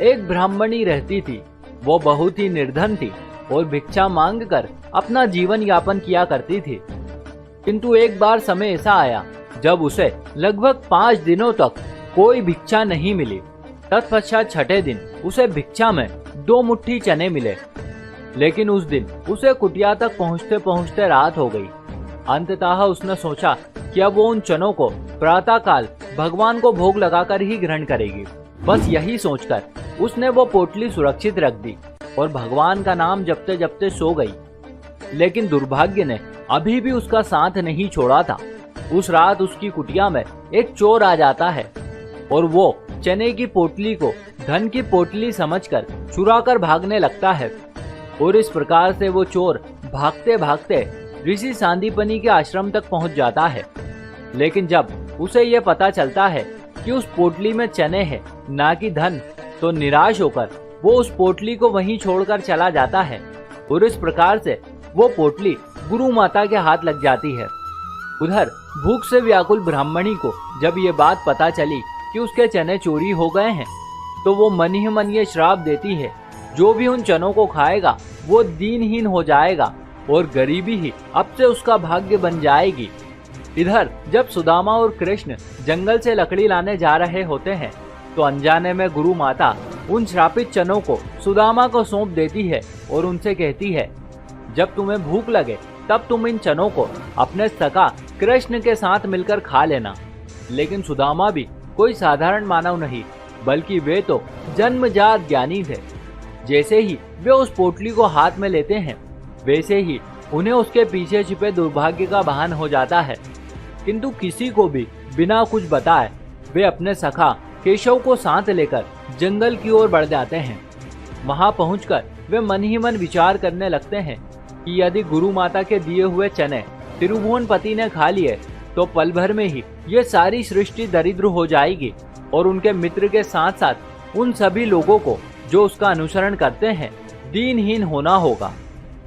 एक ब्राह्मणी रहती थी। वो बहुत ही निर्धन थी और भिक्षा मांगकर अपना जीवन यापन किया करती थी। किंतु एक बार समय ऐसा आया जब उसे लगभग 5 दिनों तक कोई भिक्षा नहीं मिली। तत्पश्चात छठे दिन उसे भिक्षा में 2 मुट्ठी चने मिले। लेकिन उस दिन उसे कुटिया तक पहुंचते पहुंचते रात हो गई। अंततः उसने सोचा कि अब वो उन चनों को प्रातःकाल भगवान को भोग लगाकर ही ग्रहण करेगी। बस यही सोचकर उसने वो पोटली सुरक्षित रख दी और भगवान का नाम जपते जपते सो गई। लेकिन दुर्भाग्य ने अभी भी उसका साथ नहीं छोड़ा था। उस रात उसकी कुटिया में एक चोर आ जाता है और वो चने की पोटली को धन की पोटली समझकर चुराकर भागने लगता है। और इस प्रकार से वो चोर भागते भागते ऋषि सांदीपनि के आश्रम तक पहुंच जाता है। लेकिन जब उसे ये पता चलता है कि उस पोटली में चने हैं ना कि धन, तो निराश होकर वो उस पोटली को वहीं छोड़कर चला जाता है। और इस प्रकार से वो पोटली गुरु माता के हाथ लग जाती है। उधर भूख से व्याकुल ब्राह्मणी को जब ये बात पता चली कि उसके चने चोरी हो गए हैं, तो वो मन ही मन ये श्राप देती है, जो भी उन चनों को खाएगा वो दीनहीन हो जाएगा और गरीबी ही अब से उसका भाग्य बन जाएगी। इधर जब सुदामा और कृष्ण जंगल से लकड़ी लाने जा रहे होते हैं, तो अनजाने में गुरु माता उन श्रापित चनों को सुदामा को सौंप देती है और उनसे कहती है, जब तुम्हें भूख लगे तब तुम इन चनों को अपने सखा कृष्ण के साथ मिलकर खा लेना। लेकिन सुदामा भी कोई साधारण मानव नहीं, बल्कि वे तो जन्मजात ज्ञानी थे। जैसे ही वे उस पोटली को हाथ में लेते हैं, वैसे ही उन्हें उसके पीछे छिपे दुर्भाग्य का भान हो जाता है। किंतु किसी को भी बिना कुछ बताए वे अपने सखा केशव को साथ लेकर जंगल की ओर बढ़ जाते हैं। वहां पहुंचकर वे मन ही मन विचार करने लगते हैं कि यदि गुरु माता के दिए हुए चने त्रिभुवनपति ने खा लिए, तो पल भर में ही ये सारी सृष्टि दरिद्र हो जाएगी और उनके मित्र के साथ साथ उन सभी लोगों को जो उसका अनुसरण करते हैं दीनहीन होना होगा।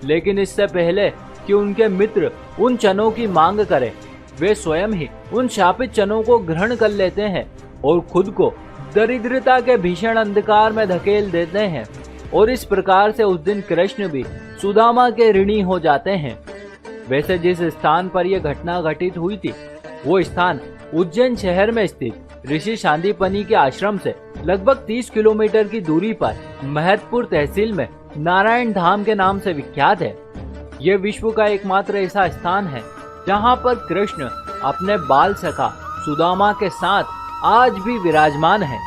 लेकिन इससे पहले कि उनके मित्र उन चनों की मांग करें, वे स्वयं ही उन शापित चनों को ग्रहण कर लेते हैं और खुद को दरिद्रता के भीषण अंधकार में धकेल देते हैं। और इस प्रकार से उस दिन कृष्ण भी सुदामा के ऋणी हो जाते हैं। वैसे जिस स्थान पर यह घटना घटित हुई थी, वो स्थान उज्जैन शहर में स्थित ऋषि सांदीपनि के आश्रम से लगभग 30 किलोमीटर की दूरी पर महतपुर तहसील में नारायण धाम के नाम से विख्यात है। यह विश्व का एकमात्र ऐसा स्थान है जहां पर कृष्ण अपने बाल सखा सुदामा के साथ आज भी विराजमान है।